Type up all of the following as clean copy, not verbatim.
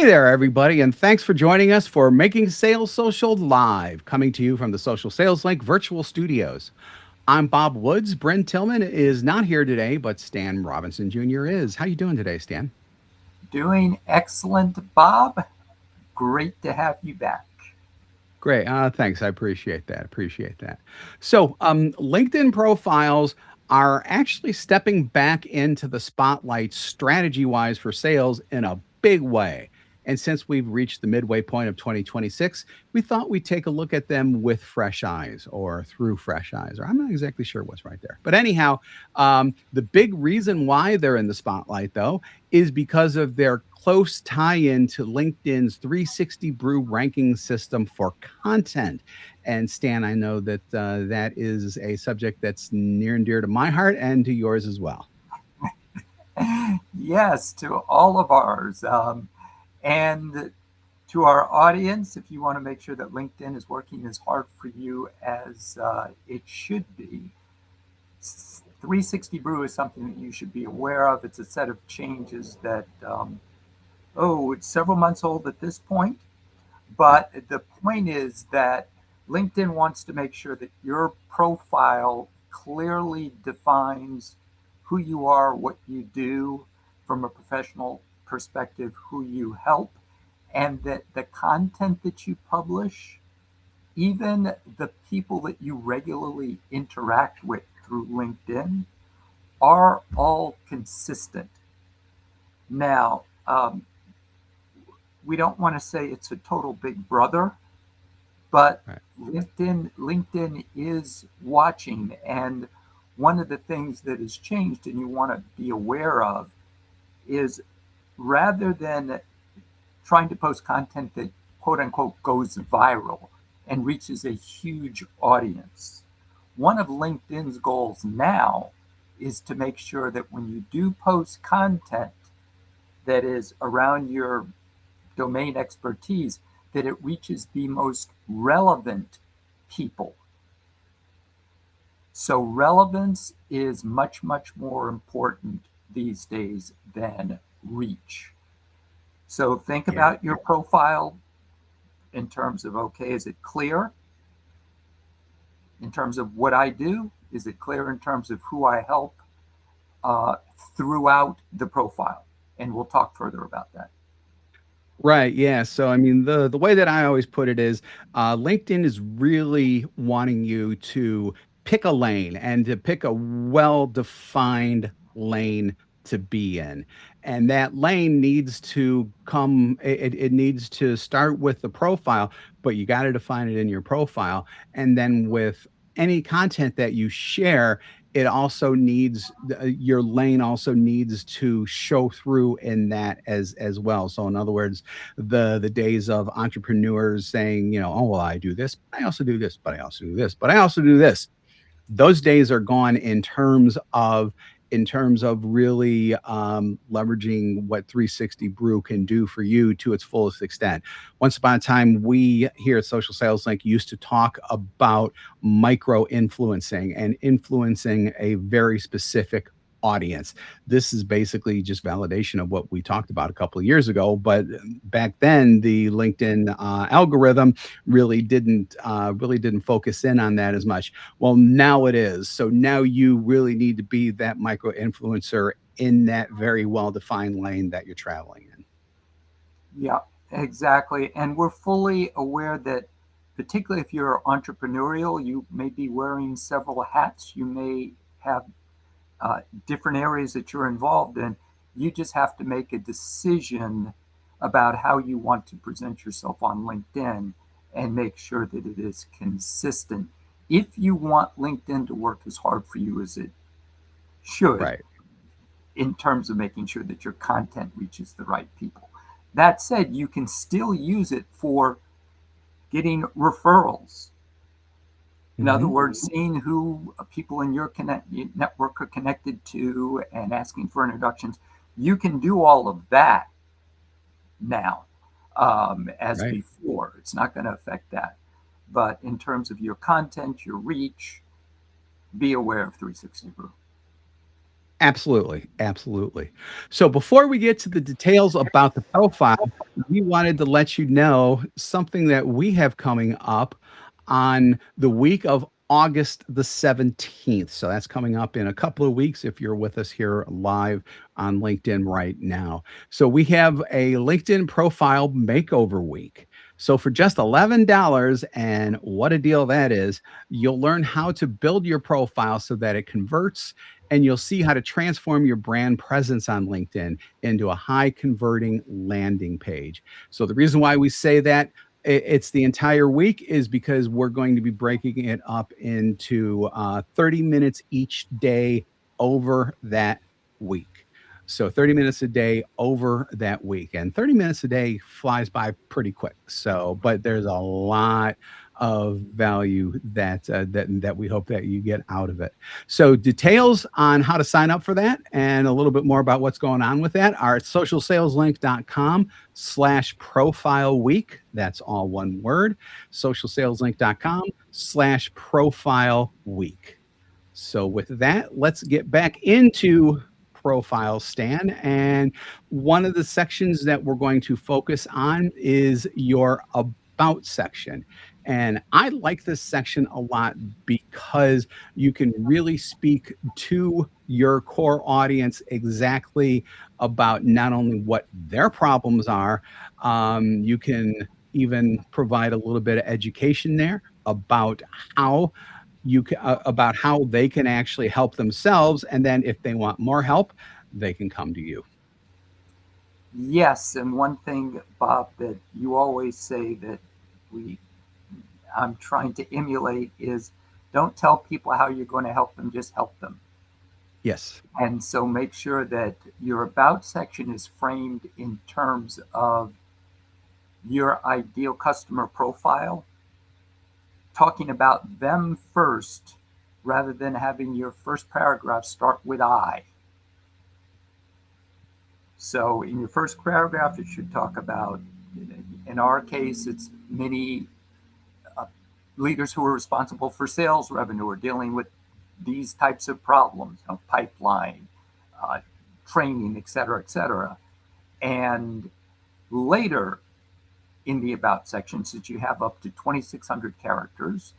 there, everybody, and thanks for joining us for Making Sales Social Live, coming to you from the Social Sales Link virtual studios. I'm Bob Woods. Bryn Tillman is not here today, but Stan Robinson Jr. is. How you doing today, Stan? Doing excellent, Bob. Great to have you back. Great. Thanks. I appreciate that. Appreciate that. So, LinkedIn profiles are actually stepping back into the spotlight strategy wise for sales in a big way. And since we've reached the midway point of 2026, we thought we'd take a look at them with fresh eyes or through fresh eyes, or I'm not exactly sure what's right there. But anyhow, the big reason why they're in the spotlight, though, is because of their close tie in to LinkedIn's 360 Brew ranking system for content. And Stan, I know that that is a subject that's near and dear to my heart and to yours as well. Yes, to all of ours. And to our audience, if you want to make sure that LinkedIn is working as hard for you as it should be, 360 Brew is something that you should be aware of. It's a set of changes that, it's several months old at this point. But the point is that LinkedIn wants to make sure that your profile clearly defines who you are, what you do from a professional perspective, who you help, and that the content that you publish, even the people that you regularly interact with through LinkedIn, are all consistent. Now, we don't want to say it's a total big brother, but Right. LinkedIn is watching. And one of the things that has changed and you want to be aware of is, rather than trying to post content that quote unquote goes viral and reaches a huge audience, one of LinkedIn's goals now is to make sure that when you do post content that is around your domain expertise, that it reaches the most relevant people. So relevance is much, much more important these days than reach. So think Yeah. about your profile in terms of, okay, is it clear in terms of what I do? Is it clear in terms of who I help uh, throughout the profile? And we'll talk further about that. Right. Yeah. So, I mean, the way that I always put it is, LinkedIn is really wanting you to pick a lane and to pick a well-defined lane to be in, and that lane needs to come. It needs to start with the profile, but you got to define it in your profile, and then with any content that you share, it also needs your lane also needs to show through in that as well. So in other words, the days of entrepreneurs saying, oh, well, I do this, but I also do this, but I also do this, but I also do this. Those days are gone in terms of really leveraging what 360 Brew can do for you to its fullest extent. Once upon a time, we here at Social Sales Link used to talk about micro influencing and influencing a very specific audience. This is basically just validation of what we talked about a couple of years ago. But back then, the LinkedIn algorithm really didn't focus in on that as much. Well, now it is. So now you really need to be that micro influencer in that very well defined lane that you're traveling in. Yeah, exactly. And we're fully aware that, particularly if you're entrepreneurial, you may be wearing several hats. You may have different areas that you're involved in. You just have to make a decision about how you want to present yourself on LinkedIn and make sure that it is consistent. If you want LinkedIn to work as hard for you as it should, Right. in terms of making sure that your content reaches the right people. That said, you can still use it for getting referrals. In other Hmm. words, seeing who people in your network are connected to and asking for introductions. You can do all of that now, as Right. before. It's not going to affect that. But in terms of your content, your reach, be aware of 360 Brew. Absolutely, absolutely. So before we get to the details about the profile, we wanted to let you know something that we have coming up on the week of August the 17th. So that's coming up in a couple of weeks if you're with us here live on LinkedIn right now. So we have a LinkedIn profile makeover week. So for just $11, and what a deal that is, you'll learn how to build your profile so that it converts, and you'll see how to transform your brand presence on LinkedIn into a high converting landing page. So the reason why we say that it's the entire week is because we're going to be breaking it up into 30 minutes each day over that week. So 30 minutes a day over that week. And 30 minutes a day flies by pretty quick. So, but there's a lot of value that we hope that you get out of it. So details on how to sign up for that and a little bit more about what's going on with that are at socialsaleslink.com/profile week. That's all one word. Socialsaleslink.com/profile week. So with that, let's get back into profile, Stan. And one of the sections that we're going to focus on is your about section. And I like this section a lot because you can really speak to your core audience exactly about not only what their problems are, you can even provide a little bit of education there about how about how they can actually help themselves, and then if they want more help, they can come to you. Yes, and one thing, Bob, that you always say that we I'm trying to emulate is don't tell people how you're going to help them, just help them. Yes. And so make sure that your about section is framed in terms of your ideal customer profile, talking about them first rather than having your first paragraph start with I. So in your first paragraph, it should talk about, in our case, it's many uh, leaders who are responsible for sales revenue are dealing with these types of problems, pipeline, uh, training, et cetera, et cetera. And later in the about section, since you have up to 2,600 characters,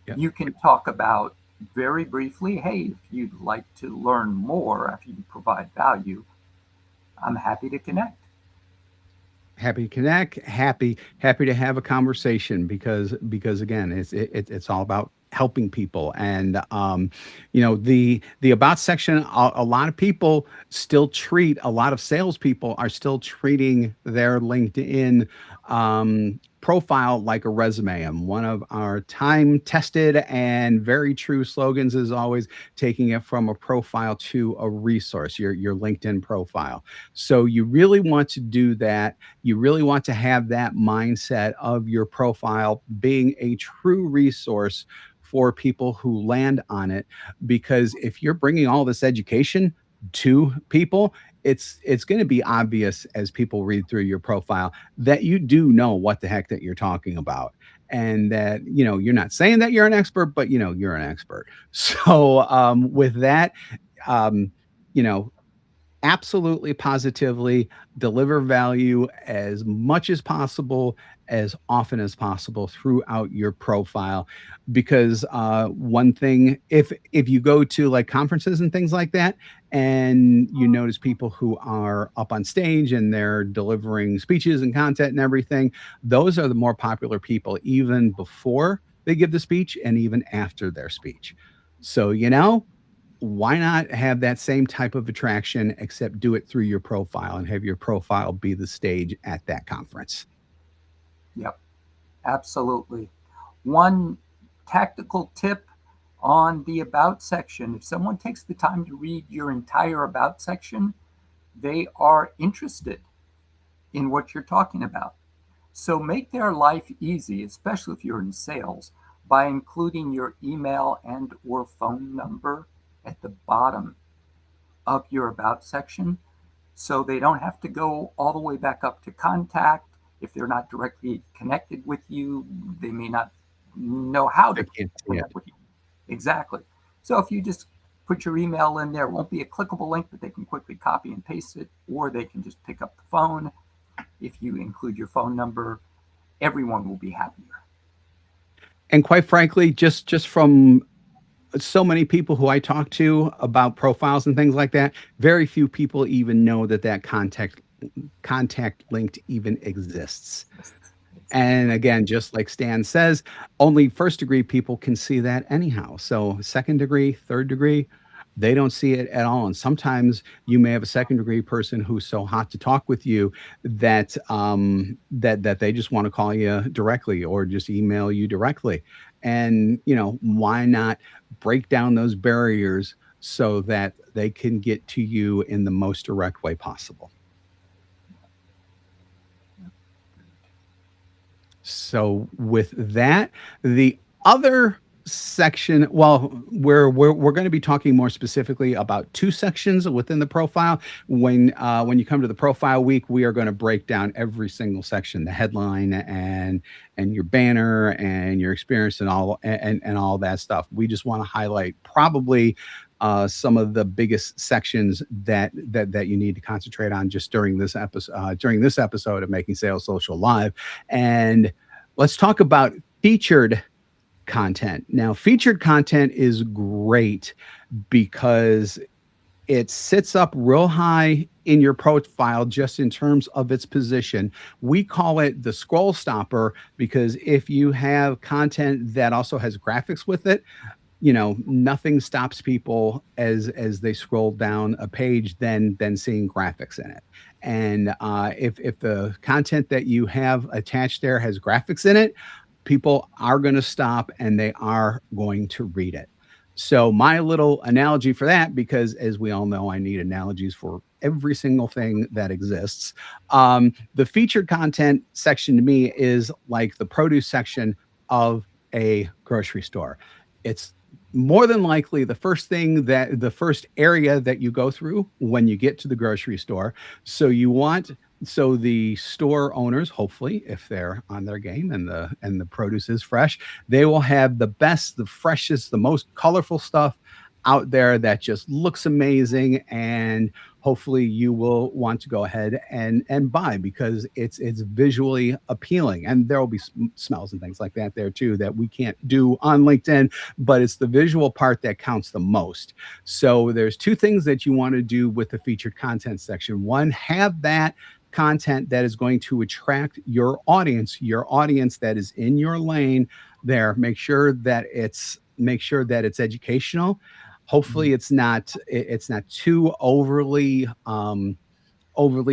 Yeah. you can talk about very briefly, hey, if you'd like to learn more after you provide value, I'm happy to connect. Happy to connect, happy to have a conversation because again, it's all about helping people. And the about section, a lot of people still treat a lot of salespeople are still treating their LinkedIn profile like a resume. And one of our time tested and very true slogans is always taking it from a profile to a resource, your LinkedIn profile. So you really want to do that. You really want to have that mindset of your profile being a true resource for people who land on it, because if you're bringing all this education to people, it's going to be obvious as people read through your profile that you do know what the heck that you're talking about, and that you're not saying that you're an expert, but you're an expert. So with that, um, you know absolutely positively deliver value as much as possible, as often as possible throughout your profile, because one thing, if you go to like conferences and things like that, and you notice people who are up on stage and they're delivering speeches and content and everything, those are the more popular people even before they give the speech and even after their speech. So why not have that same type of attraction, except do it through your profile and have your profile be the stage at that conference? Yep, absolutely. One tactical tip on the about section, if someone takes the time to read your entire about section, they are interested in what you're talking about. So make their life easy, especially if you're in sales, by including your email and or phone number at the bottom of your about section, so they don't have to go all the way back up to contact. If they're not directly connected with you, they may not know how I to can't see it. connect with you. Exactly. So if you just put your email in there. It won't be a clickable link, but they can quickly copy and paste it, or they can just pick up the phone. If you include your phone number, everyone will be happier. And quite frankly, just from so many people who I talk to about profiles and things like that, very few people even know that contact linked even exists. And Exactly. again, just like Stan says, only first degree people can see that anyhow. So second degree, third degree, they don't see it at all. And sometimes you may have a second degree person who's so hot to talk with you that that they just want to call you directly or just email you directly. And why not break down those barriers so that they can get to you in the most direct way possible? So with that, the other section, well, we're going to be talking more specifically about two sections within the profile. When you come to the profile week, we are going to break down every single section, the headline and your banner and your experience and all that stuff. We just want to highlight probably some of the biggest sections that you need to concentrate on just during this episode of Making Sales Social Live. And let's talk about featured content. Now, featured content is great because it sits up real high in your profile just in terms of its position. We call it the scroll stopper because if you have content that also has graphics with it, nothing stops people as they scroll down a page than seeing graphics in it. And if the content that you have attached there has graphics in it, people are going to stop and they are going to read it. So my little analogy for that, because as we all know, I need analogies for every single thing that exists. The featured content section to me is like the produce section of a grocery store. It's more than likely the first area that you go through when you get to the grocery store. So the store owners, hopefully, if they're on their game and the produce is fresh, they will have the best, the freshest, the most colorful stuff out there that just looks amazing, and hopefully you will want to go ahead and buy because it's visually appealing, and there will be smells and things like that there too that we can't do on LinkedIn, but it's the visual part that counts the most. So there's two things that you want to do with the featured content section. One, have that content that is going to attract your audience that is in your lane there. Make sure that it's educational. Hopefully it's not too overly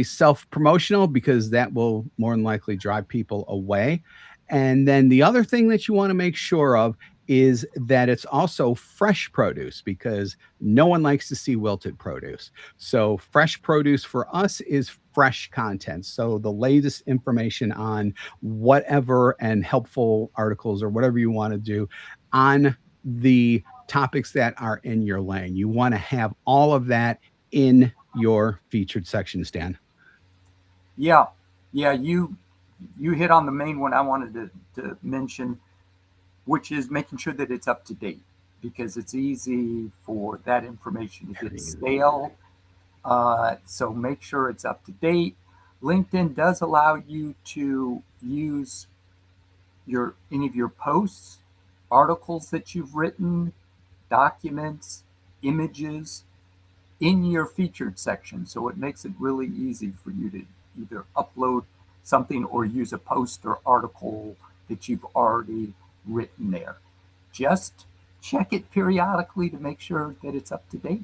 self promotional because that will more than likely drive people away. And then the other thing that you want to make sure of is that it's also fresh produce because no one likes to see wilted produce. So, fresh produce for us is fresh content. So, the latest information on whatever and helpful articles or whatever you want to do on the topics that are in your lane. You want to have all of that in your featured section, Stan. Yeah, yeah. You hit on the main one I wanted to mention, which is making sure that it's up to date, because it's easy for that information to get Very easy. stale. So make sure it's up to date. LinkedIn does allow you to use your any of your posts, articles that you've written, documents, images in your featured section. So it makes it really easy for you to either upload something or use a post or article that you've already written there. Just check it periodically to make sure that it's up to date.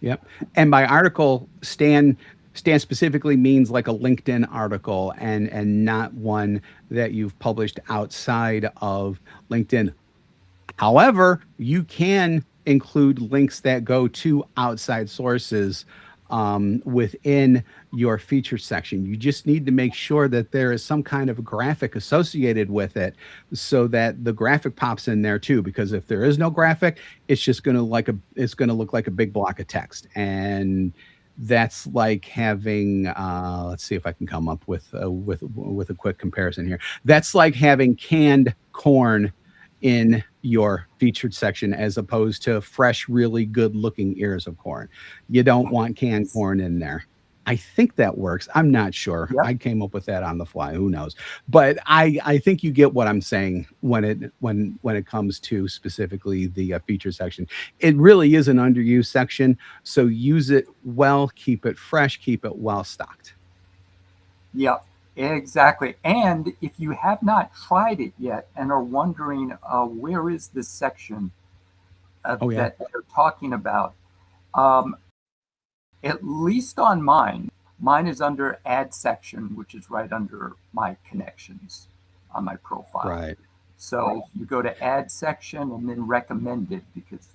Yep. And by article, Stan specifically means like a LinkedIn article and not one that you've published outside of LinkedIn. However, you can include links that go to outside sources within your feature section. You just need to make sure that there is some kind of a graphic associated with it so that the graphic pops in there too. Because if there is no graphic, it's just going to it's going to look like a big block of text. And that's like having let's see if I can come up with a quick comparison here. That's like having canned corn in your featured section as opposed to fresh, really good looking ears of corn. You don't want canned corn in there. I think that works. I'm not sure. Yep. I came up with that on the fly. Who knows? But I think you get what I'm saying when it comes to specifically the feature section. It really is an underused section, so use it well, keep it fresh, keep it well stocked. Yep. Exactly. And if you have not tried it yet and are wondering where is this section Oh yeah, that they're talking about, um, at least on mine is under add section, which is right under my connections on my profile. right. So you go to add section and then recommended because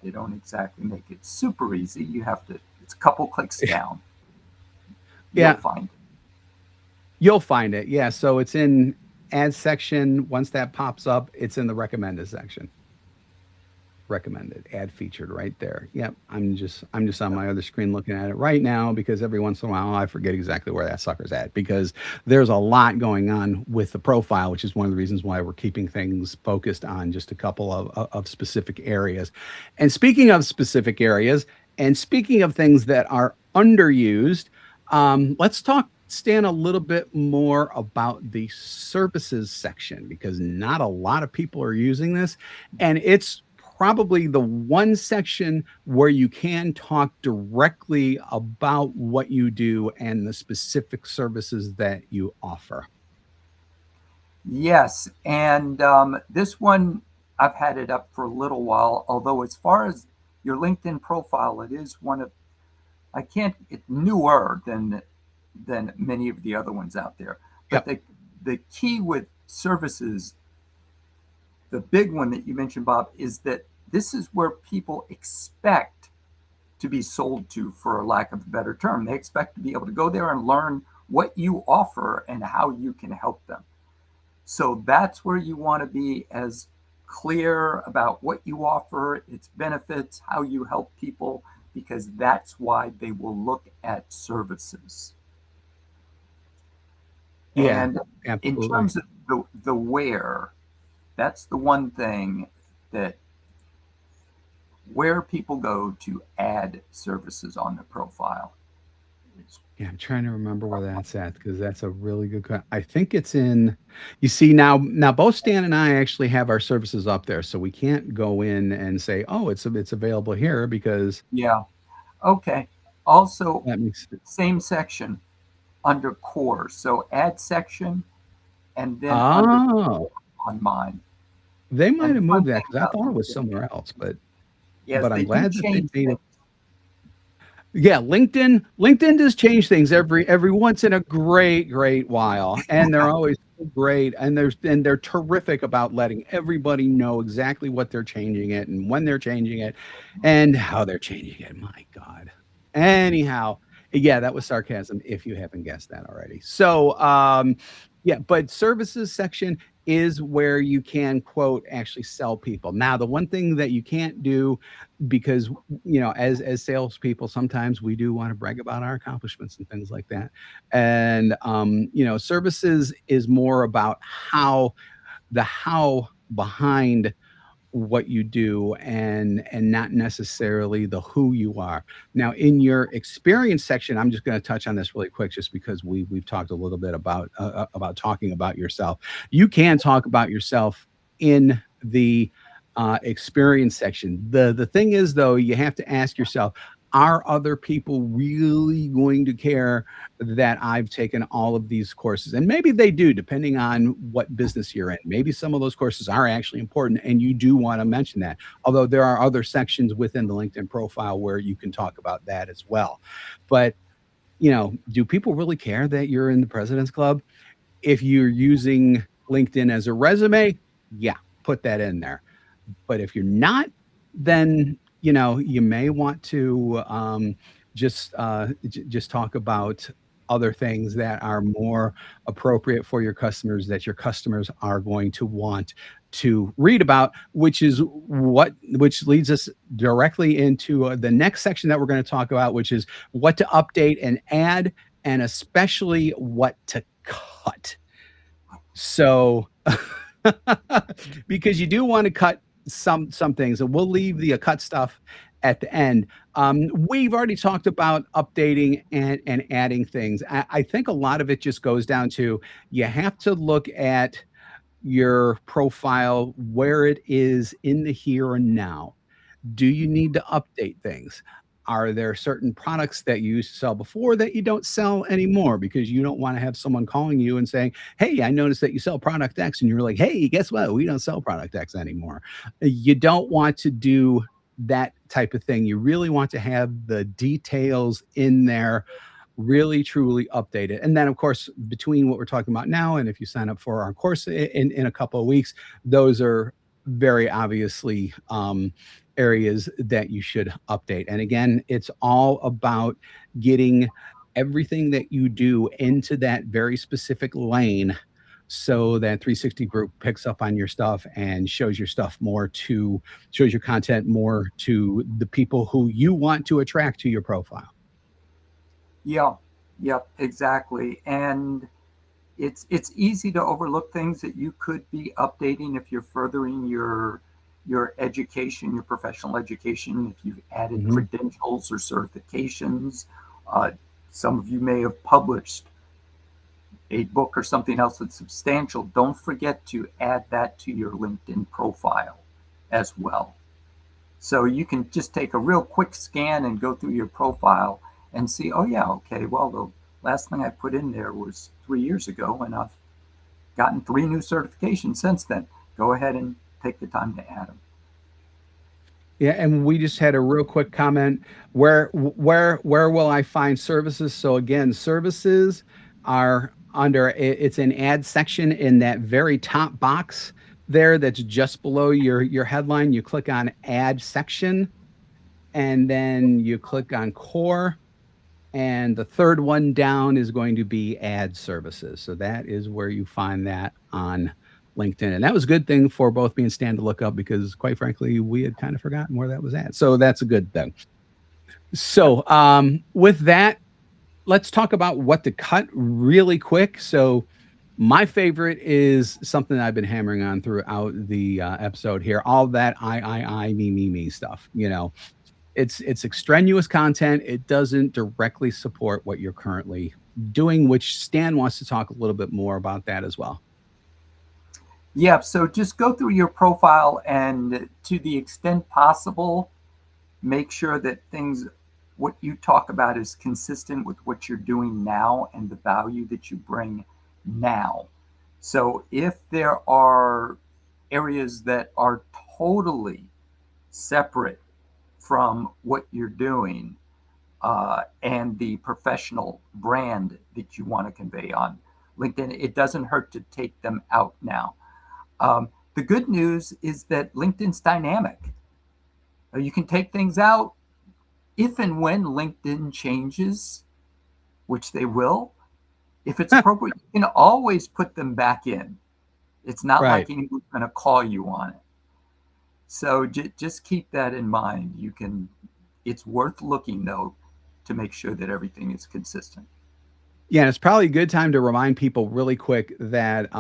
they don't exactly make it super easy. You have to, it's a couple clicks down. You'll Yeah, find it. you'll find it. Yeah, so it's in add section. Once that pops up, it's in the recommended section. Recommended, add featured right there. Yep, I'm just on my other screen looking at it right now because every once in a while I forget exactly where that sucker's at because there's a lot going on with the profile, which is one of the reasons why we're keeping things focused on just a couple of specific areas. And speaking of specific areas, and speaking of things that are underused, let's talk, Stan, a little bit more about the services section because not a lot of people are using this, and it's probably the one section where you can talk directly about what you do and the specific services that you offer. Yes, and this one I've had it up for a little while. Although as far as your LinkedIn profile, it is one of I can't it's newer than many of the other ones out there. But Yep. the key with services, the big one that you mentioned, Bob, is that this is where people expect to be sold to, for lack of a better term. They expect to be able to go there and learn what you offer and how you can help them. So that's where you want to be as clear about what you offer, its benefits, how you help people, because that's why they will look at services. Yeah, And in absolutely. terms of the where, that's the one thing that where people go to add services on the profile. Yeah, I'm trying to remember where that's at because that's a really good I think it's in, you see, now both Stan and I actually have our services up there, so we can't go in and say, "Oh, it's available here," because Yeah. Okay. Also, that makes same section under core. So add section and then under Oh, on mine. they might And have fun moved that thing because I about thought it was LinkedIn, somewhere else, yes, but I'm they do glad that they change made it. things. Yeah, LinkedIn does change things every once in a great while, and they're always so great, and they're terrific about letting everybody know exactly what they're changing it and when they're changing it and how they're changing it. My God. Anyhow, yeah, that was sarcasm if you haven't guessed that already. So, yeah, but services section is where you can quote actually sell people. Now, the one thing that you can't do because as salespeople, sometimes we do want to brag about our accomplishments and things like that. And services is more about how behind what you do and not necessarily the who you are. Now, in your experience section, I'm just going to touch on this really quick, just because we've talked a little bit about talking about yourself. You can talk about yourself in the experience section. The thing is, though, you have to ask yourself, are other people really going to care that I've taken all of these courses? And maybe they do, depending on what business you're in. Maybe some of those courses are actually important and you do want to mention that. Although there are other sections within the LinkedIn profile where you can talk about that as well. But, do people really care that you're in the President's Club? If you're using LinkedIn as a resume, yeah, put that in there. But if you're not, then you may want to just talk about other things that are more appropriate for your customers, that your customers are going to want to read about, which leads us directly into the next section that we're going to talk about, which is what to update and add, and especially what to cut. So because you do want to cut some things, and we'll leave the cut stuff at the end. We've already talked about updating and adding things. I think a lot of it just goes down to you have to look at your profile where it is in the here and now. Do you need to update things? Are there certain products that you used to sell before that you don't sell anymore because you don't want to have someone calling you and saying, "Hey, I noticed that you sell product X," and you're like, "Hey, guess what? We don't sell product X anymore." You don't want to do that type of thing. You really want to have the details in there really truly updated. And then of course, between what we're talking about now and if you sign up for our course in a couple of weeks, those are very obviously areas that you should update. And again, it's all about getting everything that you do into that very specific lane so that 360 group picks up on your stuff and shows your stuff more to shows your content more to the people who you want to attract to your profile. Yeah, yep, exactly. And it's easy to overlook things that you could be updating if you're furthering your education, your professional education, if you've added Mhm. credentials or certifications. Uh, some of you may have published a book or something else that's substantial. Don't forget to add that to your LinkedIn profile as well. So you can just take a real quick scan and go through your profile and see, oh yeah, okay, well, the last thing I put in there was 3 years ago, and I've gotten 3 new certifications since then. Go ahead and take the time to add them. Yeah, and we just had a real quick comment. Where will I find services? So again, services are under it's an ad section in that very top box there that's just below your headline. You click on ad section and then you click on core, and the third one down is going to be ad services. So that is where you find that on LinkedIn. And that was a good thing for both me and Stan to look up because, quite frankly, we had kind of forgotten where that was at. So that's a good thing. Yep. So, with that, let's talk about what to cut really quick. So, my favorite is something that I've been hammering on throughout the episode here. All that me stuff. It's extraneous content. It doesn't directly support what you're currently doing, which Stan wants to talk a little bit more about that as well. Yeah, so just go through your profile and to the extent possible, make sure that what you talk about is consistent with what you're doing now and the value that you bring now. So if there are areas that are totally separate from what you're doing and the professional brand that you want to convey on LinkedIn, it doesn't hurt to take them out now. The good news is that LinkedIn's dynamic. You can take things out if and when LinkedIn changes, which they will. If it's appropriate, you can always put them back in. It's not Right. like anyone's going to call you on it. So just keep that in mind. You can. It's worth looking though to make sure that everything is consistent. Yeah, and it's probably a good time to remind people really quick that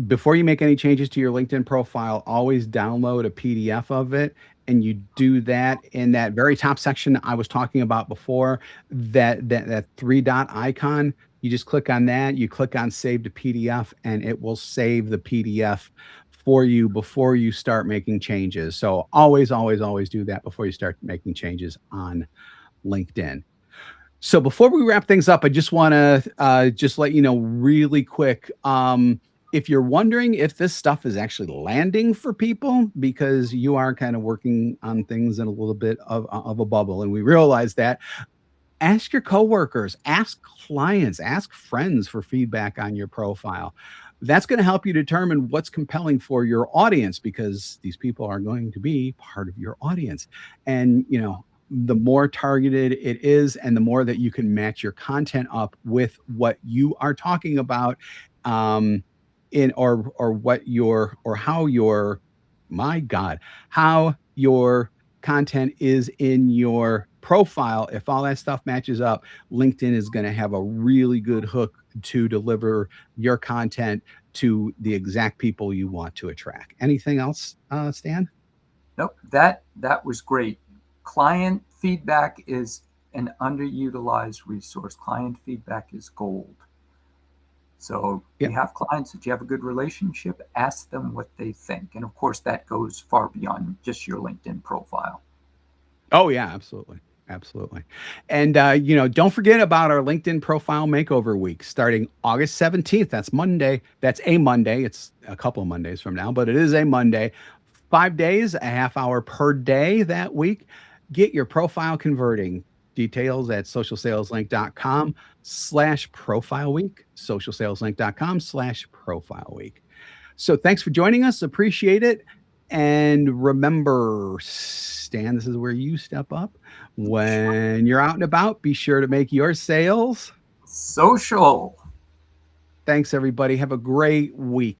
before you make any changes to your LinkedIn profile, always download a PDF of it. And you do that in that very top section I was talking about before, that three dot icon. You just click on that, you click on save to PDF, and it will save the PDF for you before you start making changes. So always, always, always do that before you start making changes on LinkedIn. So before we wrap things up, I just want to just let you know really quick. If you're wondering if this stuff is actually landing for people, because you are kind of working on things in a little bit of a bubble, and we realize that, ask your coworkers, ask clients, ask friends for feedback on your profile. That's going to help you determine what's compelling for your audience because these people are going to be part of your audience. And, the more targeted it is and the more that you can match your content up with what you are talking about in or what your or how your my god how your content is in your profile. If all that stuff matches up, LinkedIn is going to have a really good hook to deliver your content to the exact people you want to attract. Anything else, Stan? Nope, that was great. Client feedback is an underutilized resource. Client feedback is gold. So Yeah. you have clients that you have a good relationship, ask them what they think. And of course, that goes far beyond just your LinkedIn profile. Oh yeah, absolutely. Absolutely. And don't forget about our LinkedIn profile makeover week starting August 17th. That's Monday. That's a Monday. It's a couple of Mondays from now, but it is a Monday. 5 days, a half hour per day that week. Get your profile converting. Details at socialsaleslink.com/profile week. Socialsaleslink.com/profile week. So thanks for joining us. Appreciate it. And remember, Stan, this is where you step up. Sure. When you're out and about, be sure to make your sales. Social. Thanks, everybody. Have a great week.